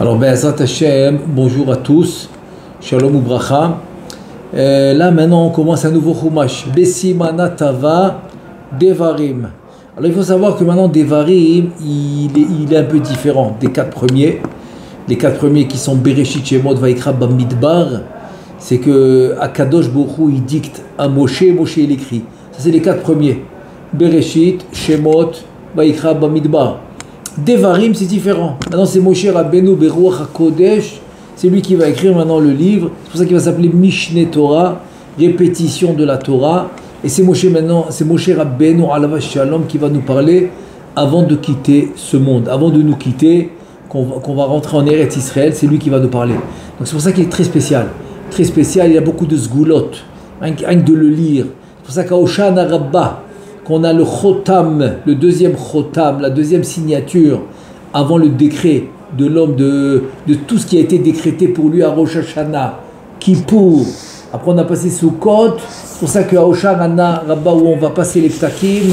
Alors, Be'ezrat Hashem, bonjour à tous, Shalom Ubracha. Là, maintenant, on commence un nouveau Chumash, Besimana Tava Devarim. Alors, il faut savoir que maintenant, Devarim, il est un peu différent des quatre premiers. Les quatre premiers qui sont Bereshit, Shemot, Vaikra, Bamidbar, c'est que Akadosh Baruch Hu, il dicte à Moshe, Moshe il écrit. Ça, c'est les quatre premiers. Bereshit, Shemot, Vaikra, Bamidbar. Devarim, c'est différent. Maintenant, c'est Moshe Rabbeinu Beruach HaKodesh. C'est lui qui va écrire maintenant le livre. C'est pour ça qu'il va s'appeler Mishneh Torah, répétition de la Torah. Et c'est Moshe maintenant, c'est Moshe Rabbeinu Alav Shalom qui va nous parler avant de quitter ce monde, avant de nous quitter, qu'on va rentrer en Eretz Israël. C'est lui qui va nous parler. Donc c'est pour ça qu'il est très spécial. Très spécial, il y a beaucoup de sgoulot, rien que de le lire. C'est pour ça qu'à Hoshana Rabbah, qu'on a le Chotam, le deuxième Chotam, la deuxième signature avant le décret de l'homme, de tout ce qui a été décrété pour lui à Rosh Hashanah, Kippour. Après on a passé Sukkot, c'est pour ça qu'à Hoshana Rabbah où on va passer les Ptakim,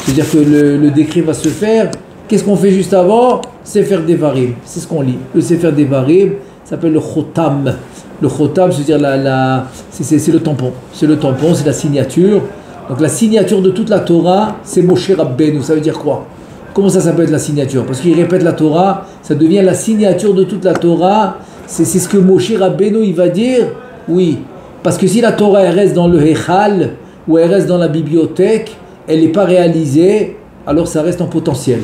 c'est-à-dire que le décret va se faire. Qu'est-ce qu'on fait juste avant? Sefer Devarim, c'est ce qu'on lit. Le Sefer Devarim s'appelle le Chotam. Le Chotam, c'est-à-dire c'est le tampon. C'est le tampon, c'est la signature. Donc la signature de toute la Torah, c'est Moshe Rabbeinu. Ça veut dire quoi? Comment ça peut être la signature? Parce qu'il répète la Torah, ça devient la signature de toute la Torah. C'est ce que Moshe Rabbeinu il va dire. Oui, parce que si la Torah elle reste dans le Heichal ou elle reste dans la bibliothèque, elle n'est pas réalisée, alors ça reste en potentiel.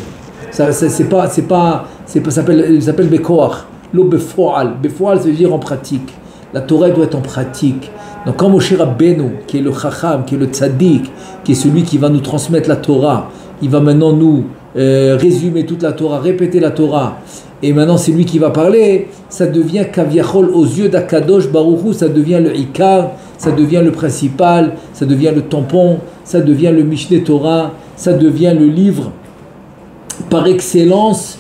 Ça s'appelle Bekoach, lo Befoal. Befoal, ça veut dire en pratique. La Torah doit être en pratique. Donc quand Moshe Rabbeinu, qui est le Chacham, qui est le Tzaddik, qui est celui qui va nous transmettre la Torah, il va maintenant nous résumer toute la Torah, répéter la Torah, et maintenant c'est lui qui va parler, ça devient Kaviachol aux yeux d'Akadosh Baruch Hu, ça devient le Ikar, ça devient le principal, ça devient le tampon, ça devient le Mishneh Torah, ça devient le livre par excellence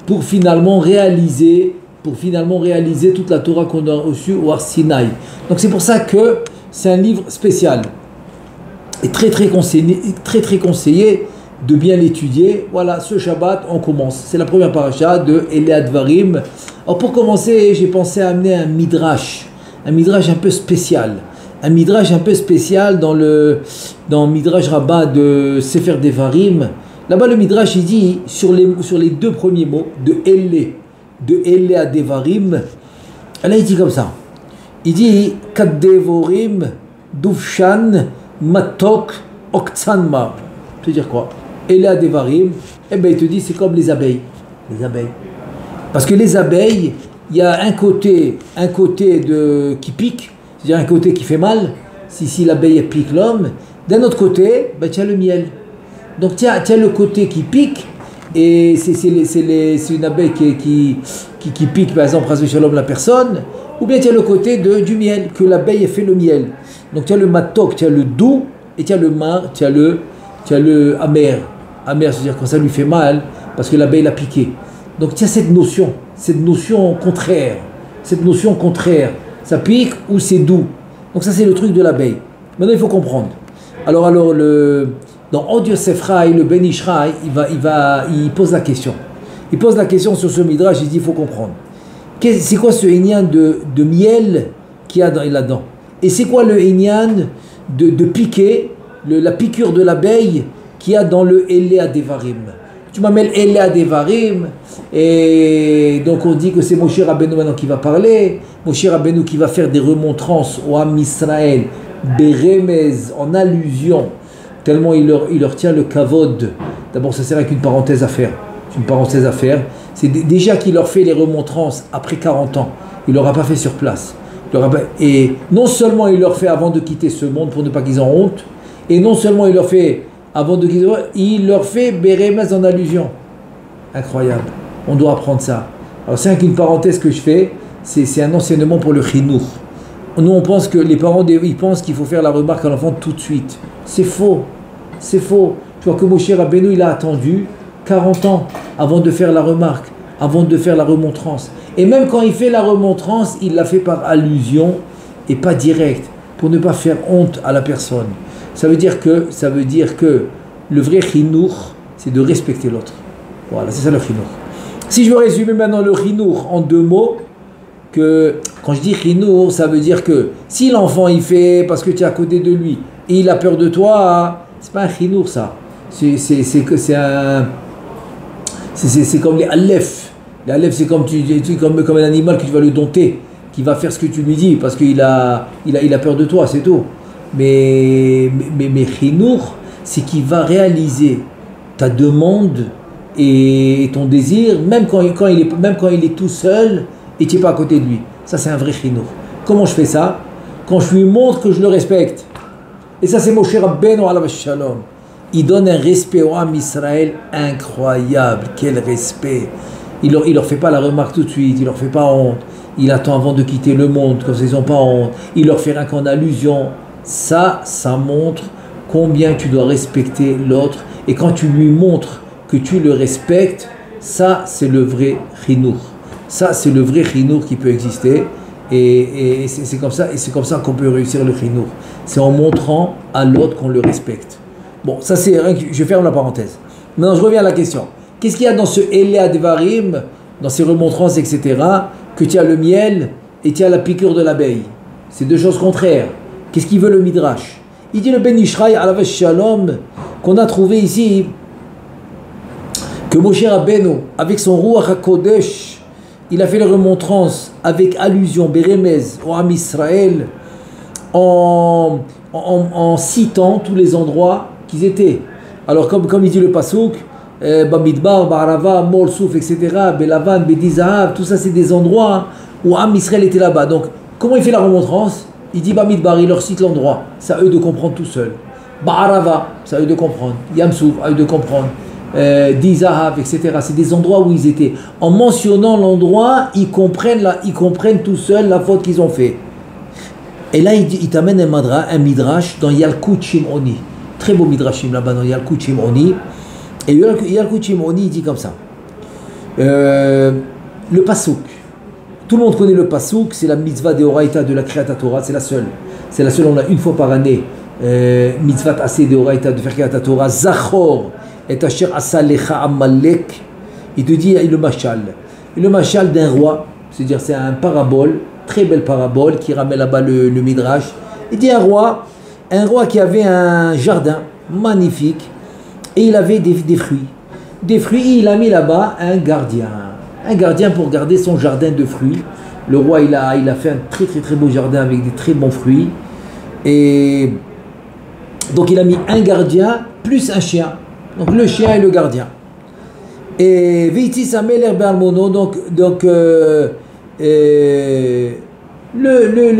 pour finalement réaliser toute la Torah qu'on a reçue au Har Sinaï. Donc c'est pour ça que c'est un livre spécial et très conseillé de bien l'étudier. Voilà, ce Shabbat on commence. C'est la première paracha de Elei Advarim. Alors pour commencer, j'ai pensé à amener un midrash un peu spécial. Un midrash un peu spécial dans Midrash Rabbah de Sefer Devarim. Là-bas le midrash il dit sur les deux premiers mots de Elei à Devarim, là il dit comme ça. Il dit Kaddevorim Duvshan Matok Oktzanmar. Ça veut dire quoi? Elei à Devarim, eh bien il te dit c'est comme les abeilles. Les abeilles. Parce que les abeilles, il y a un côté qui pique, c'est-à-dire un côté qui fait mal, si l'abeille pique l'homme. D'un autre côté, ben, tu as le miel. Donc tu as le côté qui pique. Et c'est une abeille qui pique, par exemple, Shalom, la personne, ou bien tu as le côté du miel, que l'abeille fait le miel. Donc tu as le matok, tu as le doux, et tu as le mar, tu as le amer. Amer, c'est-à-dire quand ça lui fait mal, parce que l'abeille l'a piqué. Donc tu as cette notion contraire. Ça pique ou c'est doux. Donc ça c'est le truc de l'abeille. Maintenant il faut comprendre. Alors dans Od Yosef Rai, le Ben Ish Rai, il pose la question. Il pose la question sur ce midrash, il dit il faut comprendre. C'est quoi ce Inyan de miel qu'il y a là-dedans? Et c'est quoi le Inyan de piquer, la piqûre de l'abeille qu'il y a dans le Elei à Devarim? Tu m'appelles Elei à Devarim, et donc on dit que c'est Moshe Rabbeinu maintenant qui va parler, Moshe Rabbeinu qui va faire des remontrances au Am Israël, Beremez, en allusion, tellement il leur tient le kavod. D'abord, ça sert avec une parenthèse à faire. C'est déjà qu'il leur fait les remontrances après 40 ans. Il ne leur a pas fait sur place. Et non seulement il leur fait avant de quitter ce monde pour ne pas qu'ils en honte, et non seulement il leur fait avant de quitter, il leur fait Bérémez en allusion. Incroyable. On doit apprendre ça. Alors c'est une parenthèse que je fais, c'est un enseignement pour le chinour. Nous on pense que les parents, ils pensent qu'il faut faire la remarque à l'enfant tout de suite. C'est faux. Tu vois que Moshe Rabbeinu, il a attendu 40 ans avant de faire la remarque, avant de faire la remontrance. Et même quand il fait la remontrance, il l'a fait par allusion et pas direct, pour ne pas faire honte à la personne. Ça veut dire que le vrai chinour, c'est de respecter l'autre. Voilà, c'est ça le chinour. Si je veux résumer maintenant le chinour en 2 mots, que quand je dis chinour, ça veut dire que si l'enfant il fait parce que tu es à côté de lui et il a peur de toi, c'est pas un chinour ça. C'est comme les aleph. Les aleph, c'est comme un animal que tu vas le dompter, qui va faire ce que tu lui dis parce qu'il a peur de toi, c'est tout. Mais chinour, c'est qu'il va réaliser ta demande et ton désir, même quand il est tout seul et tu n'es pas à côté de lui. Ça, c'est un vrai chinour. Comment je fais ça? Quand je lui montre que je le respecte. Et ça, c'est Moshe Rabbeinu alav shalom. Il donne un respect au Ham Israël incroyable. Quel respect! Il leur fait pas la remarque tout de suite, il leur fait pas honte. Il attend avant de quitter le monde, comme ils n'ont pas honte. Il leur fait rien qu'en allusion. Ça montre combien tu dois respecter l'autre. Et quand tu lui montres que tu le respectes, ça, c'est le vrai chinour. Ça, c'est le vrai chinour qui peut exister. Et c'est comme ça qu'on peut réussir le chinour. C'est en montrant à l'autre qu'on le respecte. Bon, ça c'est... Je ferme la parenthèse. Maintenant, je reviens à la question. Qu'est-ce qu'il y a dans ce Elea Devarim, dans ces remontrances, etc., que tu as le miel et tu as la piqûre de l'abeille? C'est 2 choses contraires. Qu'est-ce qu'il veut le Midrash? Il dit le Ben Ishraï alav shalom qu'on a trouvé ici que Moshe Rabbeinu, avec son Ruach HaKodesh, il a fait les remontrances avec allusion, Beremez, au Ham Israël, en citant tous les endroits qu'ils étaient. Alors comme il dit le Pasuk, Bamidbar, Barava, Mol, Souf, etc., Belavan, Bedizahav, tout ça c'est des endroits où Ham Israël était là-bas. Donc comment il fait la remontrance? Il dit Bamidbar, il leur cite l'endroit. C'est à eux de comprendre tout seul. Barava, c'est à eux de comprendre. Yamsouf, à eux de comprendre. Dizahav, etc. C'est des endroits où ils étaient. En mentionnant l'endroit, ils comprennent tout seuls la faute qu'ils ont fait. Et là, il t'amène un midrash dans Yalkut Shimoni. Très beau midrashim là-bas dans Yalkut Shimoni. Et Yalkut Shimoni, il dit comme ça. Le Pasuk. Tout le monde connaît le Pasuk, c'est la mitzvah de Horaïta de la Kriyat Torah, c'est la seule. C'est la seule, on a une fois par année, mitzvah assez de Horaïta de faire Kriyat Torah. Zachor et Asher Asa Lecha Amalek. Il te dit le machal. Le machal d'un roi, c'est-à-dire c'est un parabole, très belle parabole qui ramène là-bas le midrash. Il dit un roi qui avait un jardin magnifique et il avait des fruits. Des fruits, il a mis là-bas un gardien pour garder son jardin de fruits. Le roi, il a fait un très très très beau jardin avec des très bons fruits. Et donc il a mis un gardien plus un chien. Donc le chien et le gardien. Et Viti Sameler Be'almono, donc le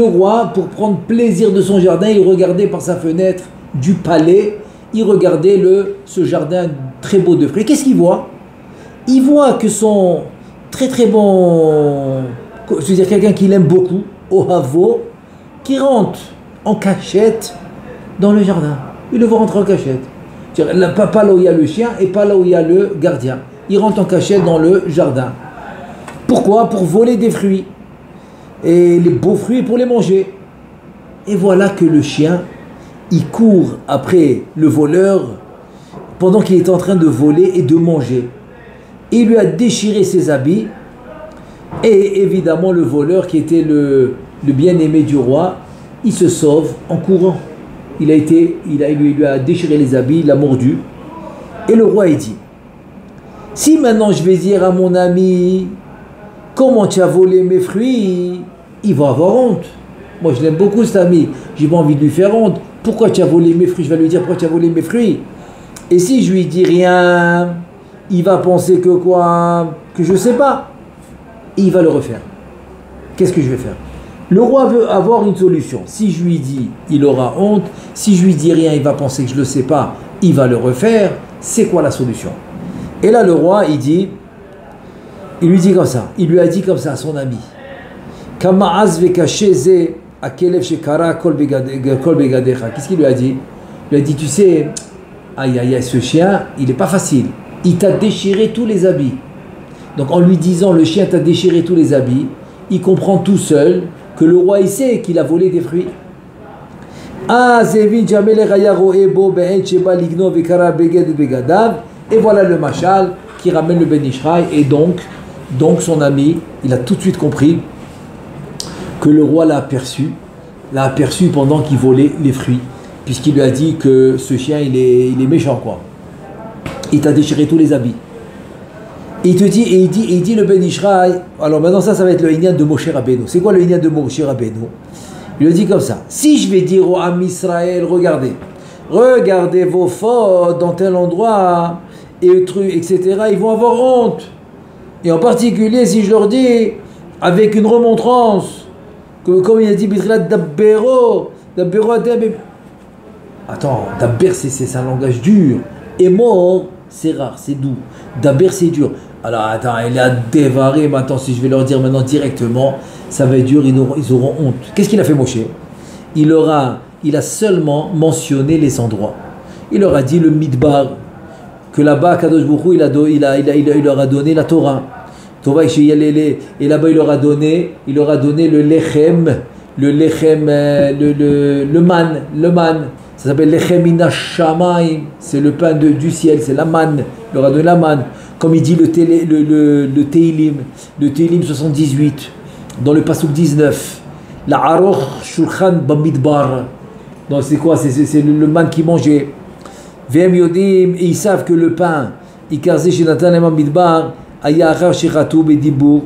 roi, pour prendre plaisir de son jardin, il regardait par sa fenêtre du palais, il regardait ce jardin très beau de fruits. Qu'est-ce qu'il voit? Il voit que son très très bon, c'est-à-dire quelqu'un qu'il aime beaucoup, Ohavo, qui rentre en cachette dans le jardin. Il le voit rentrer en cachette. Pas là où il y a le chien et pas là où il y a le gardien. Il rentre en cachette dans le jardin. Pourquoi? Pour voler des fruits. Et les beaux fruits pour les manger. Et voilà que le chien, il court après le voleur pendant qu'il est en train de voler et de manger. Et il lui a déchiré ses habits. Et évidemment, le voleur, qui était le bien-aimé du roi, il se sauve en courant. Il lui a déchiré les habits, il l'a mordu. Et le roi, il dit, si maintenant je vais dire à mon ami, comment tu as volé mes fruits, il va avoir honte. Moi, je l'aime beaucoup, cet ami. J'ai pas envie de lui faire honte. Pourquoi tu as volé mes fruits? Je vais lui dire pourquoi tu as volé mes fruits. Et si je lui dis rien, il va penser que quoi? Que je sais pas. Et il va le refaire. Qu'est-ce que je vais faire? Le roi veut avoir une solution. Si je lui dis, il aura honte. Si je lui dis rien, il va penser que je ne le sais pas. Il va le refaire. C'est quoi la solution? Et là, le roi, il lui dit comme ça. Il lui a dit comme ça à son ami. Qu'est-ce qu'il lui a dit? Il lui a dit, tu sais, aïe aïe aïe, ce chien, il n'est pas facile. Il t'a déchiré tous les habits. Donc en lui disant, le chien t'a déchiré tous les habits, il comprend tout seul que le roi, il sait qu'il a volé des fruits. Et voilà le machal qui ramène le Ben Ishraï. Et donc, Donc son ami, il a tout de suite compris que le roi l'a aperçu pendant qu'il volait les fruits, puisqu'il lui a dit que ce chien, il est méchant, quoi. Il t'a déchiré tous les habits. Et il dit le Ben Ishraï, alors maintenant ça va être le Inyan de Moshe Rabbeinu. C'est quoi le Inyan de Moshe Rabbeinu? Il le dit comme ça: si je vais dire au Am Israël, regardez vos fautes dans tel endroit, et trucs, etc., ils vont avoir honte. Et en particulier si je leur dis avec une remontrance, comme il a dit, Dabbero, attends, Dabber c'est un langage dur, et mort c'est rare, c'est doux. Dabber c'est dur. Alors attends, il a dévaré maintenant, si je vais leur dire maintenant directement, ça va être dur, ils auront honte. Qu'est-ce qu'il a fait Moshe? Il a seulement mentionné les endroits. Il leur a dit le Midbar, que là-bas, Kadosh Baruch Hu, il leur a donné la Torah. Et là-bas, il leur a donné le lechem, le man. Ça s'appelle lechem minashamaim, c'est le pain du ciel, c'est la manne. Il leur a donné la manne. Comme il dit le Teilim 78, dans le Pasuk 19, la aroch shulchan bamidbar. Donc c'est quoi? C'est le man qui mangeait. Vem yodim, et ils savent que le pain, ikarzé chez Natan Bamidbar, ayachar shechatu bedibur,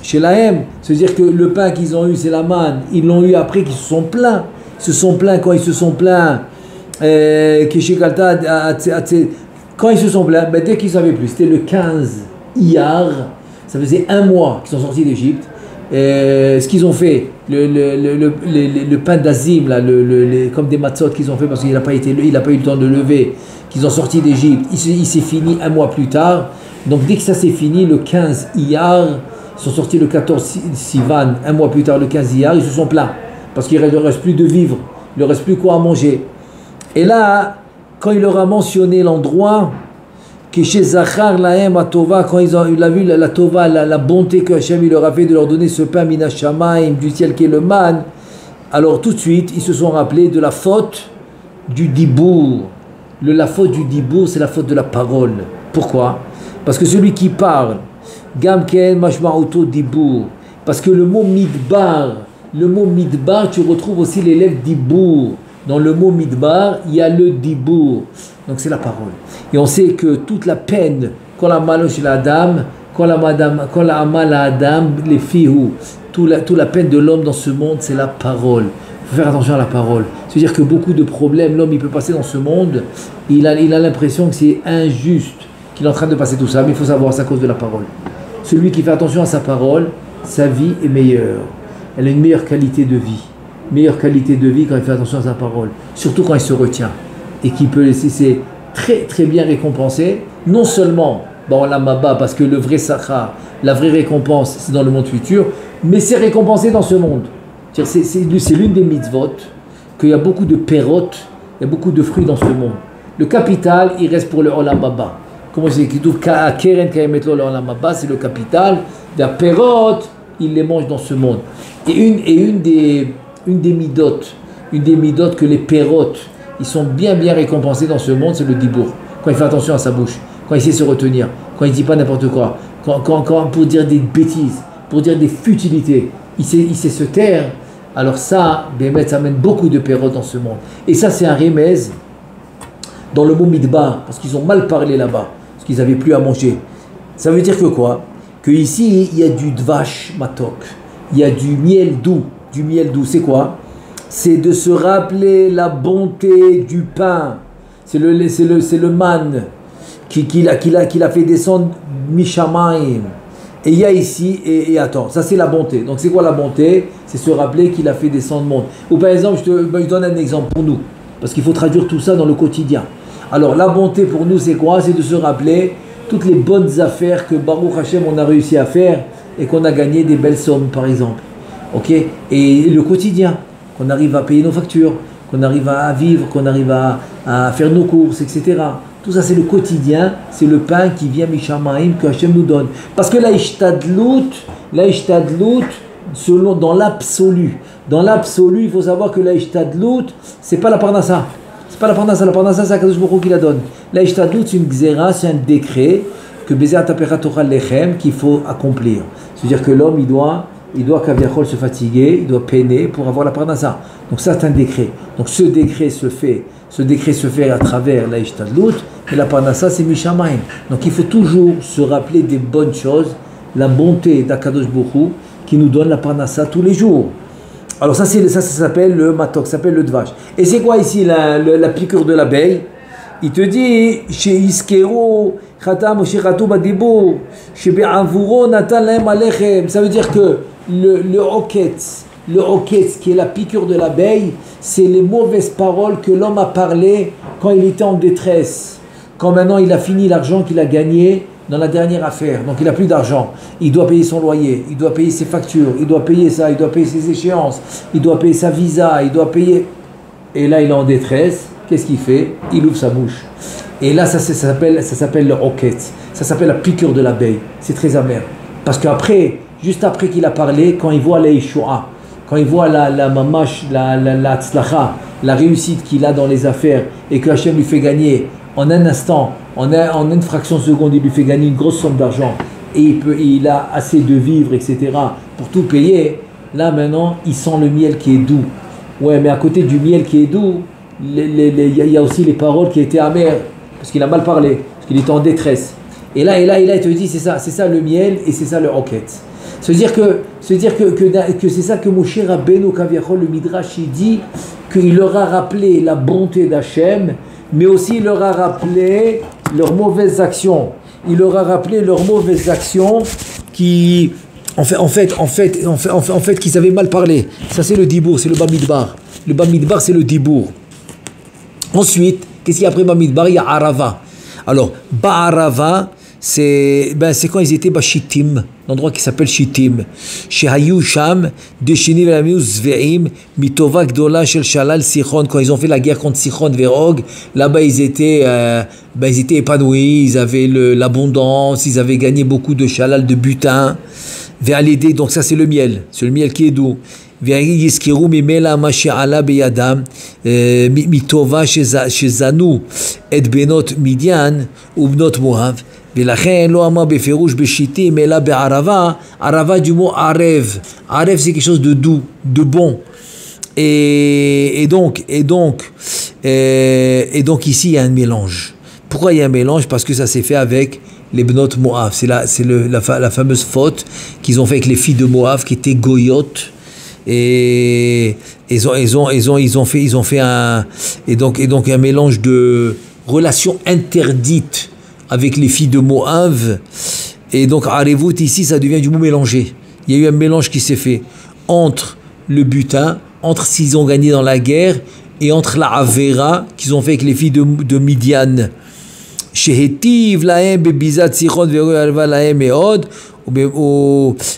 chez Lahem, c'est-à-dire que le pain qu'ils ont eu, c'est la manne. Ils l'ont eu après qu'ils se sont plaints. Quand ils se sont plaints, quand ils se sont plaints, dès qu'ils ne savaient plus, c'était le 15 Iyar, ça faisait un mois qu'ils sont sortis d'Égypte. Ce qu'ils ont fait, le pain d'Azim, là, comme des matzot qu'ils ont fait parce qu'il n'a pas eu le temps de lever, qu'ils ont sorti d'Égypte, il s'est fini un mois plus tard. Donc dès que ça s'est fini, le 15 Iyar, ils sont sortis le 14 Sivan, un mois plus tard, le 15 Iyar, ils se sont plaints parce qu'il ne leur reste plus de vivre, il ne leur reste plus quoi à manger. Et là, quand il leur a mentionné l'endroit, que chez Zachar Lahem Atova, quand il a vu la Tova, la bonté que Hachem il leur a fait de leur donner ce pain Minashamaim du ciel qui est le man, alors tout de suite ils se sont rappelés de la faute du Dibour. La faute du Dibour, c'est la faute de la parole. Pourquoi? Parce que celui qui parle, Gamken Mashma'uto Dibour, parce que le mot Midbar, tu retrouves aussi les lèvres Dibour. Dans le mot Midbar, il y a le Dibour. Donc c'est la parole. Et on sait que toute la peine, quand la maloche la dame, quand la amal la dame, les filles, toute la peine de l'homme dans ce monde, c'est la parole. Il faut faire attention à la parole. C'est-à-dire que beaucoup de problèmes, l'homme il peut passer dans ce monde, il a l'impression que c'est injuste qu'il est en train de passer tout ça, mais il faut savoir, c'est à cause de la parole. Celui qui fait attention à sa parole, sa vie est meilleure. Elle a une meilleure qualité de vie. Meilleure qualité de vie quand il fait attention à sa parole, surtout quand il se retient et qu'il peut laisser, c'est très très bien récompensé, non seulement dans la Maba, parce que le vrai Sachar, la vraie récompense c'est dans le monde futur, mais c'est récompensé dans ce monde. C'est l'une des mitzvot qu'il y a beaucoup de perot, il y a beaucoup de fruits dans ce monde. Le capital il reste pour le Olam Haba. Comment c'est qu'il trouve Keren Kayemetlo le Olam Haba, c'est le capital, la perot il les mange dans ce monde. Et une des midotes que les pérotes, ils sont bien récompensés dans ce monde, c'est le dibour. Quand il fait attention à sa bouche, quand il sait se retenir, quand il ne dit pas n'importe quoi, quand pour dire des bêtises, pour dire des futilités, il sait se taire, alors ça, ça amène beaucoup de pérotes dans ce monde. Et ça, c'est un remèze dans le mot midbar, parce qu'ils ont mal parlé là-bas, parce qu'ils n'avaient plus à manger. Ça veut dire que quoi? Que ici, il y a du dvash matok, il y a du miel doux. Du miel doux, c'est quoi? C'est de se rappeler la bonté du pain. C'est le man qu'il a fait descendre Mishamaim. Et il y a ici, et attends, ça c'est la bonté. Donc c'est quoi la bonté? C'est se rappeler qu'il a fait descendre monde. Ou par exemple, je donne un exemple pour nous, parce qu'il faut traduire tout ça dans le quotidien. Alors la bonté pour nous c'est quoi? C'est de se rappeler toutes les bonnes affaires que Baruch Hashem on a réussi à faire et qu'on a gagné des belles sommes par exemple. Ok, et le quotidien, qu'on arrive à payer nos factures, qu'on arrive à vivre, qu'on arrive à faire nos courses, etc. Tout ça, c'est le quotidien, c'est le pain qui vient Mishamaim que Hachem nous donne. Parce que la ishtadlout, dans l'absolu, il faut savoir que la ishtadlout, c'est pas la parnassa. C'est pas la parnassa, c'est Akadosh Baruch Hu qui la donne. La ishtadlout, c'est une xéra, c'est un décret que Bezat Aperatora Lechem qu'il faut accomplir. C'est-à-dire que l'homme, il doit Kaviachol se fatiguer, il doit peiner pour avoir la parnassa. Donc ça, c'est un décret. Donc ce décret se fait à travers la Ishtadlut, et la parnassa, c'est Mishamayim. Donc il faut toujours se rappeler des bonnes choses, la bonté d'Akadosh Baruch Hu, qui nous donne la parnassa tous les jours. Alors ça s'appelle le matok, ça s'appelle le dvash. Et c'est quoi ici la piqûre de l'abeille? Il te dit, chez Iskero, Khatam, chez Khatou Badibou, chez Be'avuro, Natan Lahem Alechem. Ça veut dire que le roquette, qui est la piqûre de l'abeille, c'est les mauvaises paroles que l'homme a parlé quand il était en détresse. Quand maintenant il a fini l'argent qu'il a gagné dans la dernière affaire, donc il n'a plus d'argent, il doit payer son loyer, il doit payer ses factures, il doit payer ça, il doit payer ses échéances, il doit payer sa visa, il doit payer... Et là il est en détresse, qu'est-ce qu'il fait? Il ouvre sa bouche. Et là ça s'appelle le roquette, ça s'appelle la piqûre de l'abeille, c'est très amer. Parce qu'après, juste après qu'il a parlé, quand il voit la Yeshua, quand il voit la mamash, la tzlacha, la réussite qu'il a dans les affaires, et que Hachem lui fait gagner en un instant, en une fraction de seconde, il lui fait gagner une grosse somme d'argent, et il a assez de vivres, etc., pour tout payer, là maintenant, il sent le miel qui est doux. Ouais, mais à côté du miel qui est doux, il y a aussi les paroles qui étaient amères, parce qu'il a mal parlé, parce qu'il était en détresse. Et là, il te dit, c'est ça le miel, et c'est ça le roquette. C'est-à-dire que c'est ça que Moshe Rabbeinu Kaviachol, le Midrash, il dit qu'il leur a rappelé la bonté d'Hachem, mais aussi il leur a rappelé leurs mauvaises actions. Il leur a rappelé leurs mauvaises actions qui, en fait, qu'ils avaient mal parlé. Ça, c'est le Dibour, c'est le Bamidbar. Le Bamidbar, c'est le Dibour. Ensuite, qu'est-ce qu'il y a après Bamidbar? Il y a Arava. Alors, Ba'arava, c'est quand ils étaient Shittim, l'endroit qui s'appelle Shittim. Chez Hayou Sham, de Shini Velamiou Zveim, Mitova Gdola Shel Shalal Sichon, quand ils ont fait la guerre contre Sichon Verog, là-bas ils étaient épanouis, ils avaient l'abondance, ils avaient gagné beaucoup de Shalal, de butin. Vers l'idée, donc ça c'est le miel qui est doux. ויזכרו ממילא מה שעלה בידם מטובה שזנו את בנות מדיין ובנות מואב ולכן לא אמר בפירוש בשיטים אלא בערבה, ערבה du mot ערב, ערב c'est quelque chose de doux, de bon, et donc ici il y a un mélange. Pourquoi il y a un mélange? Parce que ça s'est fait avec les Bnot Moab, c'est la fameuse faute qu'ils ont fait avec les filles de Moab qui étaient goyotes. Et ils ont fait un mélange de relations interdites avec les filles de Moab, et donc Arevut ici ça devient du mot mélangé. Il y a eu un mélange qui s'est fait entre le butin, entre s'ils ont gagné dans la guerre, et entre la Avera qu'ils ont fait avec les filles de Midian. Shehetiv lahem bebizat sichon ve'arva lahem meod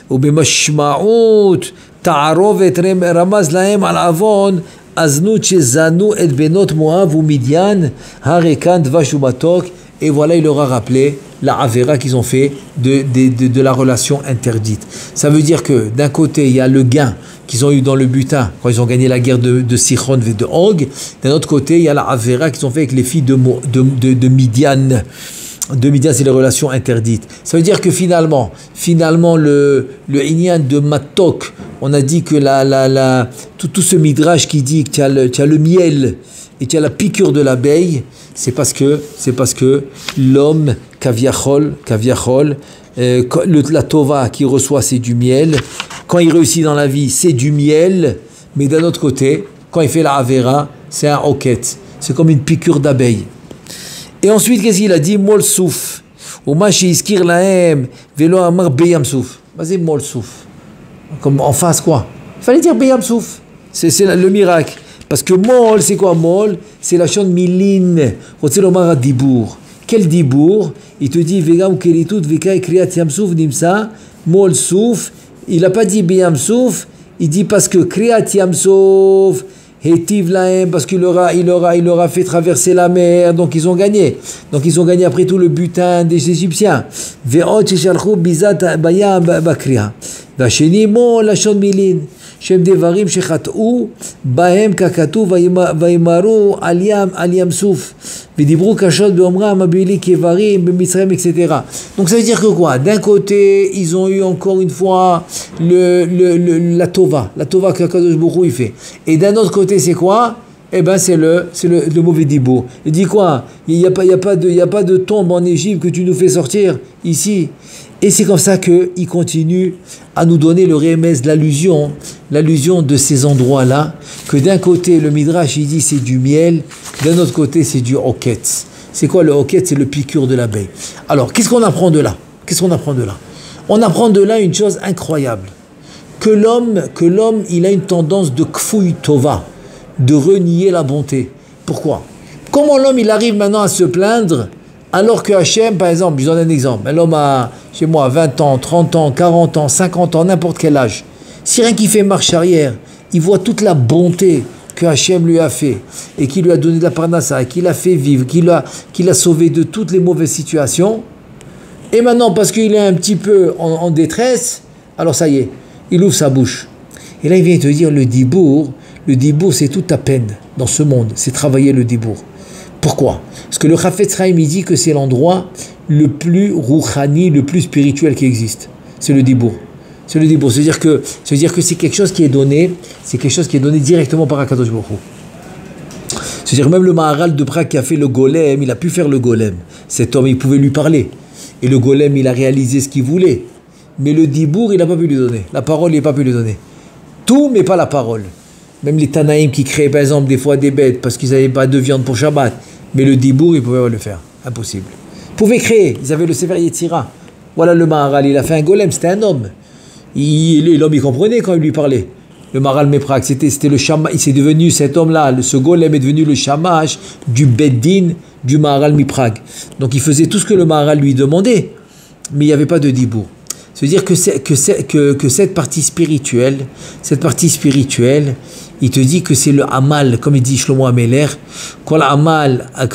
ובמשמעות תערובת רמז להם על עוון הזנות שזנו את בנות מואב ומדיין הרי כאן דבש ומתוק. Et voilà, il leur a rappelé la Avera qu'ils ont fait de la relation interdite. Ça veut dire que d'un côté, il y a le gain qu'ils ont eu dans le butin quand ils ont gagné la guerre de Sichon et de Og. D'un autre côté, il y a la Avera qu'ils ont fait avec les filles de Midian. De Midian, c'est les relations interdites. Ça veut dire que finalement le Inyan de Matok, on a dit que tout ce midrash qui dit que tu as le miel et tu as la piqûre de l'abeille, c'est parce que l'homme Kaviachol, la Tova qui reçoit, c'est du miel. Quand il réussit dans la vie, c'est du miel. Mais d'un autre côté, quand il fait la Avera, c'est un roquette. C'est comme une piqûre d'abeille. Et ensuite, qu'est-ce qu'il a dit? Mol souf. Ou machi iskir lahem velo amar beyam souf. Vas-y, mol souf. Comme en face, quoi? Il fallait dire beyam souf. C'est le miracle. Parce que mol, c'est quoi mol? C'est la chante milin. Rotzelomar dibour. Quel dibour? Il te dit vegam keritut veka kriat yamsouf nimsa. Mol souf. Il n'a pas dit beyam souf. Il dit parce que kriat yamsouf. Hetiv lahem, parce qu'il leur a fait traverser la mer, donc ils ont gagné. Donc ils ont gagné après tout le butin des Égyptiens. Ve'ot sheshalchu bizat bayam bakria. והשני מו לשון מילין, שהם דברים שחטאו בהם ככתוב וימהרו על ים סוף ודיברו קשות באומרם הבילי כאיברים במצרים, etc. Donc ça veut dire que quoi? D'un côté ils ont eu encore une fois la tova que Kadosh Baruch Hu il fait, et d'un autre côté c'est quoi? Eh ben c'est le mauvais dibour. Il dit quoi? Il y a pas de tombe en Égypte que tu nous fais sortir ici. Et c'est comme ça qu'il continue à nous donner le rémès, l'allusion de ces endroits-là, que d'un côté le Midrash il dit c'est du miel, d'un autre côté c'est du hoquetz. C'est quoi le hoquetz? C'est le piqûre de l'abeille. Alors qu'est-ce qu'on apprend de là? On apprend de là une chose incroyable, que l'homme il a une tendance de kfouy tova, de renier la bonté. Pourquoi? Comment l'homme il arrive maintenant à se plaindre alors que Hachem, par exemple, je donne un exemple, l'homme a, chez moi, 20 ans, 30 ans, 40 ans, 50 ans, n'importe quel âge, si rien qu'il fait marche arrière, il voit toute la bonté que Hachem lui a fait, et qu'il lui a donné de la parnassa, et qu'il a fait vivre, qu'il a sauvé de toutes les mauvaises situations, et maintenant, parce qu'il est un petit peu en détresse, alors ça y est, il ouvre sa bouche. Et là, il vient te dire, le dibour, c'est toute ta peine dans ce monde, c'est travailler le dibour. Pourquoi? Parce que le Chafetz Chaim, il dit que c'est l'endroit le plus rouchani, le plus spirituel qui existe. C'est le dibour. C'est-à-dire que c'est quelque chose qui est donné, directement par Akadosh Baruch Hu. C'est-à-dire même le Maharal de Prague qui a fait le golem, il a pu faire le golem. Cet homme, il pouvait lui parler. Et le golem, il a réalisé ce qu'il voulait. Mais le dibour, il n'a pas pu lui donner. La parole, il n'a pas pu lui donner. Tout, mais pas la parole. Même les Tanaïm qui créaient par exemple des fois des bêtes parce qu'ils n'avaient pas de viande pour Shabbat. Mais le dibour, ils ne pouvaient pas le faire. Impossible. Ils pouvaient créer. Ils avaient le Sefer Yetzira. Voilà le Maharal. Il a fait un golem. C'était un homme. L'homme, il comprenait quand il lui parlait. Le Maharal Meprak, c'était le shamash. C'est devenu cet homme-là. Ce golem est devenu le shamash du Beddin du Maharal Meprak. Donc il faisait tout ce que le Maharal lui demandait. Mais il n'y avait pas de dibour. C'est-à-dire que cette partie spirituelle, il te dit que c'est le amal, comme il dit Shlomo Ameler, kol amal à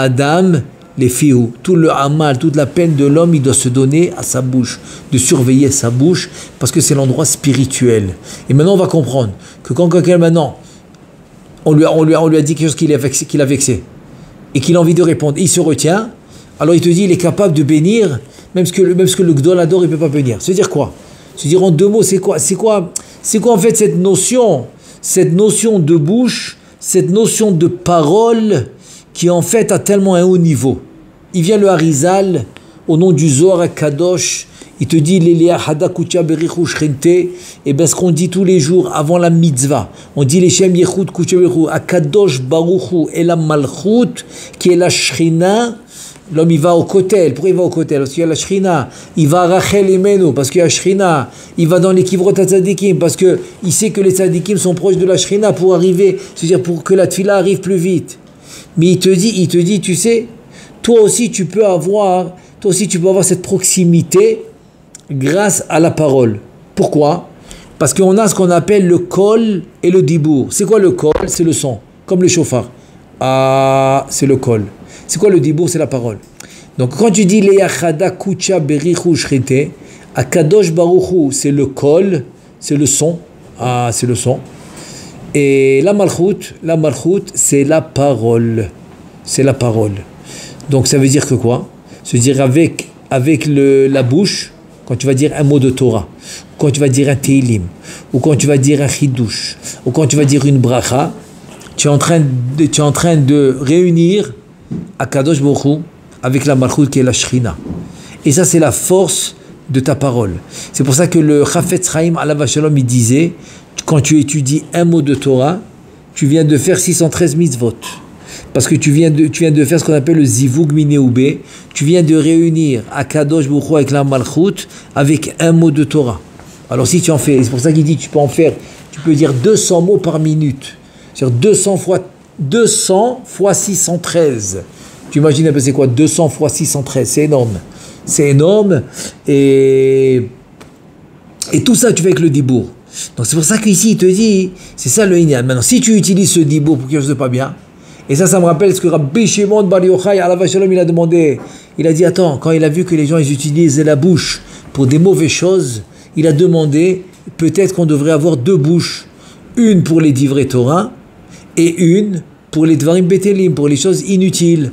Adam, les filles, tout le amal, toute la peine de l'homme, il doit se donner à sa bouche, de surveiller sa bouche, parce que c'est l'endroit spirituel. Et maintenant, on va comprendre que quand quelqu'un, maintenant, on lui a dit quelque chose qu'il a vexé, et qu'il a envie de répondre, il se retient, alors il te dit, il est capable de bénir, même ce que le Gdol adore, il ne peut pas bénir. C'est-à-dire quoi? C'est-à-dire en deux mots, c'est quoi en fait cette notion de bouche, cette notion de parole qui en fait a tellement un haut niveau. Il vient le Harizal au nom du Zohar Kadosh, il te dit Lélia Hada Kucha Berichu Shrinte, et bien ce qu'on dit tous les jours avant la mitzvah, on dit les Shem Yechut Kucha Berichu Akadosh Baruchu et la Malchut qui est la Shrina. L'homme il va au kotel. Pourquoi il va au kotel? Parce qu'il y a la shrina. Il va à Rachel Imenu parce qu'il y a la shrina. Il va dans les kivrot tzadikim parce qu'il sait que les tzadikim sont proches de la shrina pour arriver, c'est-à-dire pour que la tfila arrive plus vite. Mais il te dit, tu sais, toi aussi tu peux avoir cette proximité grâce à la parole. Pourquoi? Parce qu'on a ce qu'on appelle le kol et le dibour. C'est quoi le kol? C'est le son, comme le shofar. Ah, c'est le kol. C'est quoi le dibour? C'est la parole. Donc quand tu dis Leyachada Kucha Berichu Shrite, Akadosh Baruchu, c'est le kol, c'est le son. Ah, c'est le son. Et la malchut, c'est la parole. C'est la parole. Donc ça veut dire que quoi? Ça veut dire avec la bouche, quand tu vas dire un mot de Torah, quand tu vas dire un Teilim, ou quand tu vas dire un Chidush, ou quand tu vas dire une bracha, tu es en train de réunir Akadosh Baruch Hu avec la malchut qui est la shrina. Et ça c'est la force de ta parole. C'est pour ça que le Chafetz Chaim alav shalom il disait, quand tu étudies un mot de Torah, tu viens de faire 613 mitzvot. Parce que tu viens de faire ce qu'on appelle le zivug mineoubé. Tu viens de réunir Akadosh Baruch Hu avec la malchut avec un mot de Torah. Alors si tu en fais, c'est pour ça qu'il dit tu peux dire 200 mots par minute. C'est-à-dire 200 fois 613. Tu imagines un peu c'est quoi 200 fois 613? C'est énorme. C'est énorme. Et tout ça, tu fais avec le dibour. Donc c'est pour ça qu'ici, il te dit, c'est ça le inyan. Maintenant, si tu utilises ce dibour pour quelque chose de pas bien, et ça me rappelle ce que Rabbi Shimon Bar Yochai, alav shalom, il a demandé. Il a dit, attends, quand il a vu que les gens, ils utilisaient la bouche pour des mauvaises choses, il a demandé, peut-être qu'on devrait avoir 2 bouches, une pour les divrei Torah et une pour les dvarim betelim, pour les choses inutiles.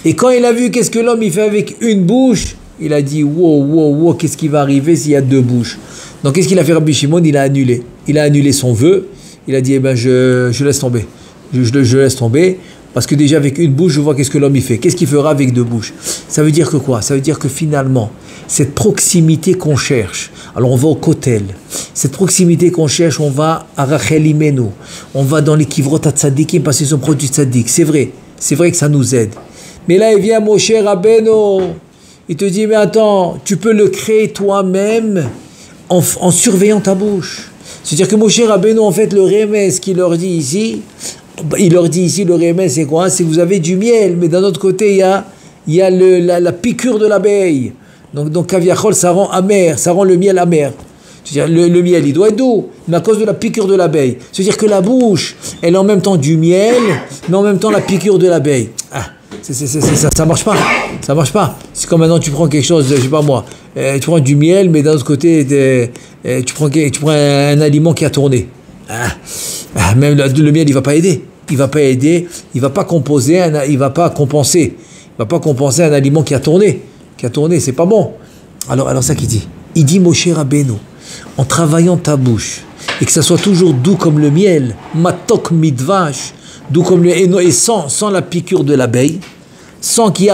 Et quand il a vu qu'est-ce que l'homme il fait avec une bouche, il a dit wow, qu'est-ce qui va arriver s'il y a 2 bouches? Donc qu'est-ce qu'il a fait Rabbi Shimon? Il a annulé son vœu. Il a dit je laisse tomber, je laisse tomber, parce que déjà avec une bouche je vois qu'est-ce que l'homme il fait. Qu'est-ce qu'il fera avec 2 bouches? Ça veut dire que quoi? Ça veut dire que finalement cette proximité qu'on cherche, alors on va au Kotel, cette proximité qu'on cherche, on va à Rachel Imenu, on va dans les Kivrot HaTzadikim parce qu'ils sont proches du Tzadik. C'est vrai que ça nous aide. Mais là il vient Moshe Rabbeinu, il te dit mais attends, tu peux le créer toi-même en surveillant ta bouche. C'est-à-dire que Moshe Rabbeinu, en fait, le remez qu'il leur dit ici, le remez c'est quoi? C'est que vous avez du miel, mais d'un autre côté, il y a la piqûre de l'abeille. Donc Kaviachol, ça rend amer, ça rend le miel amer. C'est-à-dire le miel, il doit être doux, mais à cause de la piqûre de l'abeille. C'est-à-dire que la bouche, elle est en même temps du miel, mais en même temps la piqûre de l'abeille. Ça marche pas. Ça marche pas. C'est comme maintenant tu prends quelque chose, je sais pas moi, tu prends du miel, mais d'un autre côté, tu prends un aliment qui a tourné. Même le miel, il va pas aider. Il va pas compenser un aliment qui a tourné. C'est pas bon. Alors ça qu'il dit. Il dit Moshe Rabbeinu, en travaillant ta bouche, et que ça soit toujours doux comme le miel, matok midvash, doux comme le et sans la piqûre de l'abeille, sans qu'il y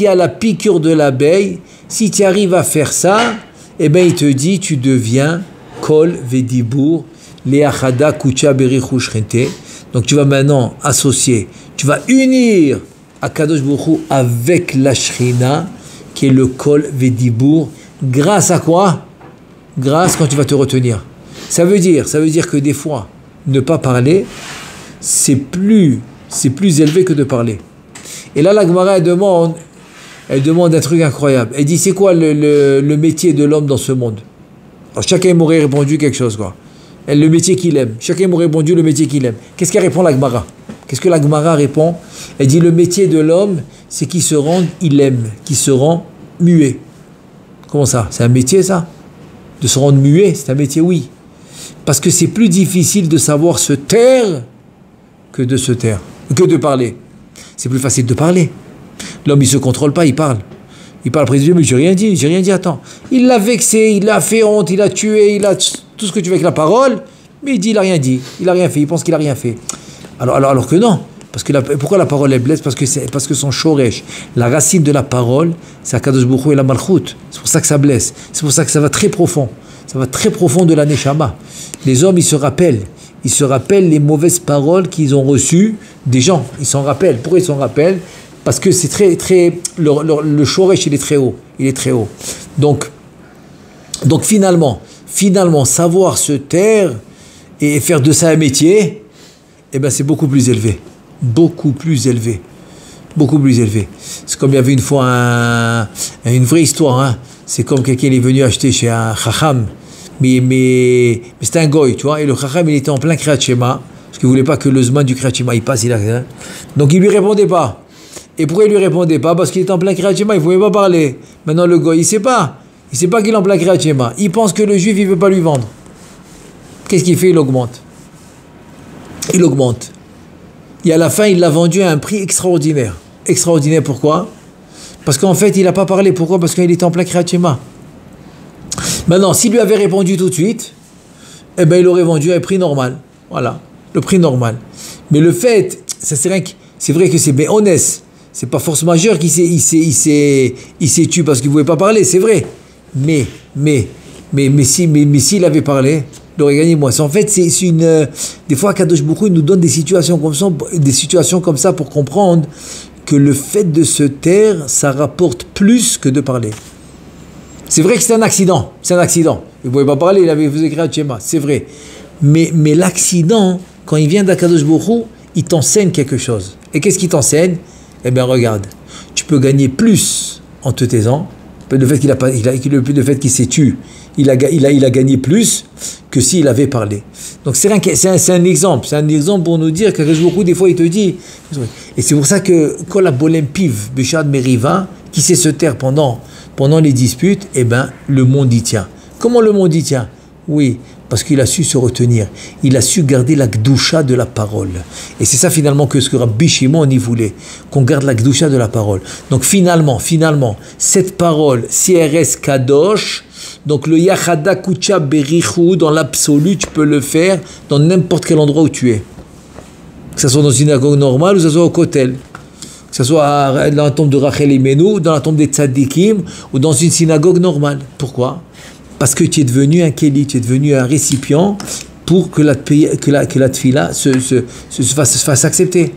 a la piqûre de l'abeille, si tu arrives à faire ça, eh bien il te dit tu deviens kol vedibour leachada kucha berichu shrente. Donc tu vas maintenant associer, tu vas unir Akadosh Baruch Hu avec la Shrina, qui est le kol vedibour, grâce à quoi? Grâce quand tu vas te retenir. Ça veut dire que des fois, ne pas parler, c'est plus élevé que de parler. Et là, la Gemara, elle demande un truc incroyable. Elle dit, c'est quoi le métier de l'homme dans ce monde? Alors, chacun m'aurait répondu quelque chose, quoi. Le métier qu'il aime. Chacun m'aurait répondu le métier qu'il aime. Qu'est-ce qu'elle répond, la Gemara? Qu'est-ce que la Gemara répond? Elle dit, le métier de l'homme, c'est qu'il se rend, il aime, qu'il se rend muet. Comment ça? C'est un métier, ça? De se rendre muet, c'est un métier, oui. Parce que c'est plus difficile de savoir se taire que de parler. C'est plus facile de parler. L'homme, il se contrôle pas, il parle. Il parle après, mais j'ai rien dit, attends. Il l'a vexé, il l'a fait honte, il l'a tué, il a tout ce que tu veux avec la parole, mais il dit, il a rien dit, il a rien fait, il pense qu'il a rien fait. Alors que non. Parce que pourquoi la parole est blesse? Parce que son shoresh, la racine de la parole, c'est Akadosh Baruch Hu et la malchut. C'est pour ça que ça blesse. C'est pour ça que ça va très profond. Ça va très profond de la neshama. Les hommes, ils se rappellent les mauvaises paroles qu'ils ont reçues des gens. Ils s'en rappellent. Pourquoi ils s'en rappellent? Parce que c'est très le shoresh, il est très haut. Donc finalement, savoir se taire et faire de ça un métier, eh ben c'est beaucoup plus élevé. C'est comme il y avait une fois une vraie histoire, hein. C'est comme quelqu'un est venu acheter chez un chacham, mais c'était un goy, tu vois, et le chacham il était en plein Kriyat Shema, parce qu'il voulait pas que le zman du Kriyat Shema il passe, donc il lui répondait pas. Et pourquoi il lui répondait pas? Parce qu'il était en plein Kriyat Shema, il pouvait pas parler. Maintenant le goy, il sait pas qu'il est en plein Kriyat Shema, il pense que le juif il veut pas lui vendre. Qu'est-ce qu'il fait? Il augmente. Et à la fin, il l'a vendu à un prix extraordinaire. Extraordinaire, pourquoi? Parce qu'en fait, il n'a pas parlé. Pourquoi? Parce qu'il était en plein Kriyat Shema. Maintenant, s'il lui avait répondu tout de suite, eh ben, il aurait vendu à un prix normal. Voilà, le prix normal. Mais le fait, c'est vrai que c'est béhonnête. C'est pas force majeure qu'il s'est tué parce qu'il ne voulait pas parler, c'est vrai. Mais s'il avait parlé, il aurait gagné moins. En fait, des fois, Kadosh Baruch Hu nous donne des situations comme ça pour comprendre que le fait de se taire, ça rapporte plus que de parler. C'est vrai que c'est un accident. Il ne pouvait pas parler, il faisait Kriyat Shema, c'est vrai. Mais l'accident, quand il vient d'Akadosh Baruch Hu, il t'enseigne quelque chose. Et qu'est-ce qu'il t'enseigne? Eh bien, regarde, tu peux gagner plus en te taisant. Le fait qu'il s'est tué, il a gagné plus que s'il avait parlé. Donc c'est un exemple. C'est un exemple pour nous dire que beaucoup des fois il te dit. Et c'est pour ça que quand la bolem piv beshad meriva qui sait se taire pendant les disputes, eh ben le monde y tient. Comment le monde dit, tiens? Oui, parce qu'il a su se retenir. Il a su garder la gdoucha de la parole. Et c'est ça finalement que ce que Rabbi Shimon y voulait, qu'on garde la gdoucha de la parole. Donc finalement, cette parole, si elle reste kadosh, donc le yachada kucha berichu, dans l'absolu, tu peux le faire dans n'importe quel endroit où tu es. Que ce soit dans une synagogue normale ou que ce soit au kotel. Que ce soit dans la tombe de Rachel Imenu, dans la tombe des tzadikim, ou dans une synagogue normale. Pourquoi? Parce que tu es devenu un kéli, tu es devenu un récipient pour que la tfila se fasse accepter.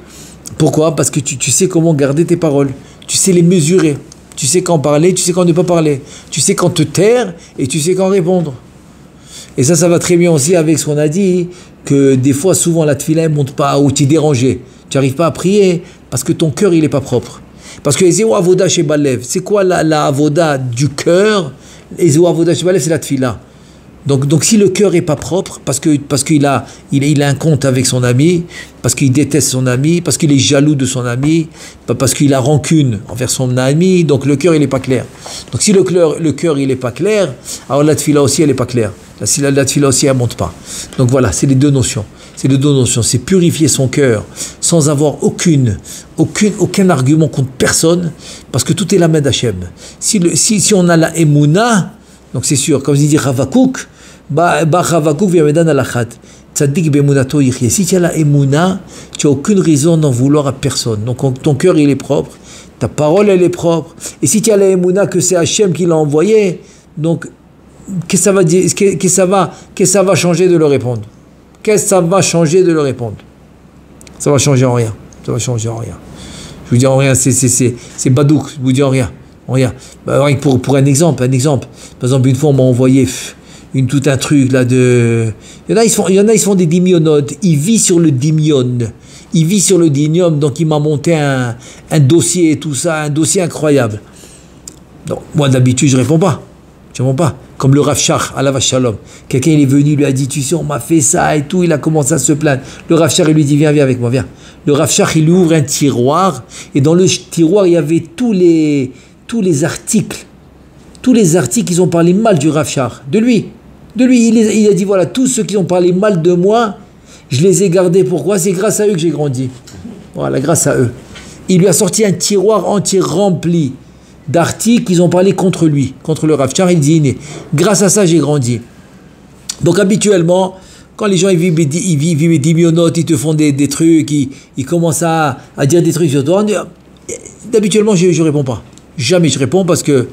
Pourquoi? Parce que tu sais comment garder tes paroles, tu sais les mesurer, tu sais quand parler, tu sais quand ne pas parler, tu sais quand te taire et tu sais quand répondre. Et ça va très bien aussi avec ce qu'on a dit, que des fois, souvent, la tfila ne monte pas, ou tu es dérangé, tu n'arrives pas à prier parce que ton cœur, il n'est pas propre. Parce que Ezeo Avoda chez Balev, c'est quoi la Avoda du cœur? Ezeo Avoda chez Balev, c'est la tfila. Donc si le cœur n'est pas propre, parce qu'il a un compte avec son ami, parce qu'il déteste son ami, parce qu'il est jaloux de son ami, parce qu'il a rancune envers son ami, donc le cœur il n'est pas clair. Donc si le cœur il n'est pas clair, alors la tfila aussi elle n'est pas claire. La tfila aussi elle ne monte pas. Donc voilà, c'est les deux notions. C'est purifier son cœur sans avoir aucun argument contre personne, parce que tout est la main d'Hachem. Si on a la emuna, donc c'est sûr, comme il dit Ravakouk, Ravakouk v'yamedan alachat, tzadik be'emunato yichye. Si tu as la emuna, tu n'as aucune raison d'en vouloir à personne. Donc ton cœur il est propre, ta parole elle est propre. Et si tu as la emuna que c'est Hachem qui l'a envoyé, donc qu'est-ce que ça va changer de le répondre? Qu'est-ce que ça va changer de le répondre? Ça va changer en rien. Ça va changer en rien. Je vous dis en rien, c'est badouk, je vous dis en rien. Rien. Pour un exemple. Par exemple, une fois, on m'a envoyé tout un truc là de. Il y en a, ils font des dimionotes. Il vit sur le dimion. Donc il m'a monté un dossier et tout ça, un dossier incroyable. Donc, moi, d'habitude, je réponds pas. Comme le Rav Shach, Alav Shalom. Quelqu'un, il est venu, il lui a dit, tu sais, on m'a fait ça et tout. Il a commencé à se plaindre. Le Rav Shach, il lui dit, viens avec moi, viens. Le Rav Shach, il lui ouvre un tiroir. Et dans le tiroir, il y avait tous les articles. Tous les articles qui ont parlé mal du Rav Shach. De lui. Il a dit, voilà, tous ceux qui ont parlé mal de moi, je les ai gardés. Pourquoi? C'est grâce à eux que j'ai grandi. Voilà, grâce à eux. Il lui a sorti un tiroir entier rempli d'articles qui ont parlé contre lui, contre le Rav Shach. Il dit, grâce à ça, j'ai grandi. Donc, habituellement, quand les gens ils vivent des dimionotes, ils te font des trucs, ils commencent à dire des trucs sur toi, d'habituellement, je ne réponds pas. Jamais je réponds parce que,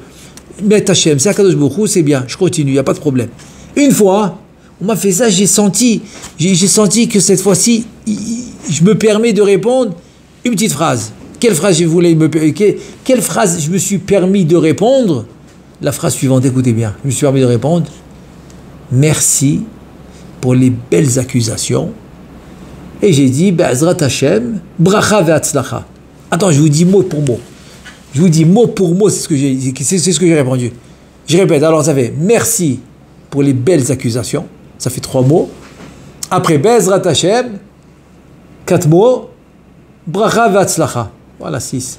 mais Hachem, c'est Akadosh Baruch Hu, c'est bien, je continue, il n'y a pas de problème. Une fois, on m'a fait ça, j'ai senti que cette fois-ci, je me permets de répondre une petite phrase. Quelle phrase quelle phrase je me suis permis de répondre? La phrase suivante, écoutez bien. Je me suis permis de répondre. Merci pour les belles accusations. Et j'ai dit, Be'ezrat Hashem, bracha ve'atzlacha. Attends, je vous dis mot pour mot. Je vous dis mot pour mot, c'est ce que j'ai répondu. Je répète, alors ça fait merci pour les belles accusations. Ça fait 3 mots. Après, Be'ezrat Hashem, 4 mots. Bracha ve'atzlacha. Voilà 6.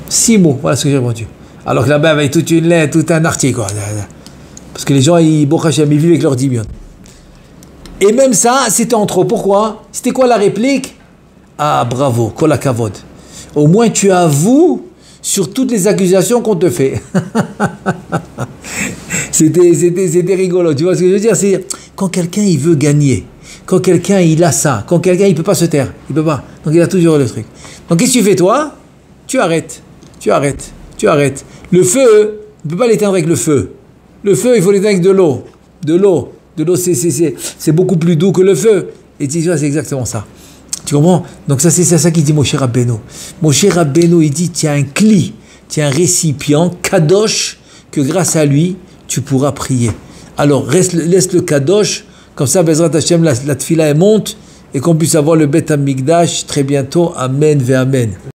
6 mots, voilà ce que j'ai répondu. Alors que là-bas, il y avait toute une lettre, tout un article. Quoi. Parce que les gens, ils vivent avec leur dimion. Et même ça, c'était en trop. Pourquoi? C'était quoi la réplique? Ah, bravo, kol hakavod. Au moins, tu avoues sur toutes les accusations qu'on te fait. C'était rigolo. Tu vois ce que je veux dire? C'est quand quelqu'un, il veut gagner. Quand quelqu'un, il a ça. Quand quelqu'un, il ne peut pas se taire. Il ne peut pas. Donc, il a toujours le truc. Donc, qu'est-ce que tu fais, toi? Tu arrêtes. Le feu, on ne peut pas l'éteindre avec le feu. Le feu, il faut l'éteindre avec de l'eau. De l'eau, c'est beaucoup plus doux que le feu. Et tu vois, c'est exactement ça. Tu comprends? Donc, c'est ça qu'il dit Moshe Rabbeinu. Moshe Rabbeinu, il dit, tu as un cli, tu as un récipient, kadosh, que grâce à lui, tu pourras prier. Alors, laisse le kadosh. Comme ça, Bezrat Hashem, la tfila elle monte et qu'on puisse avoir le Bet HaMikdash très bientôt. Amen ve Amen.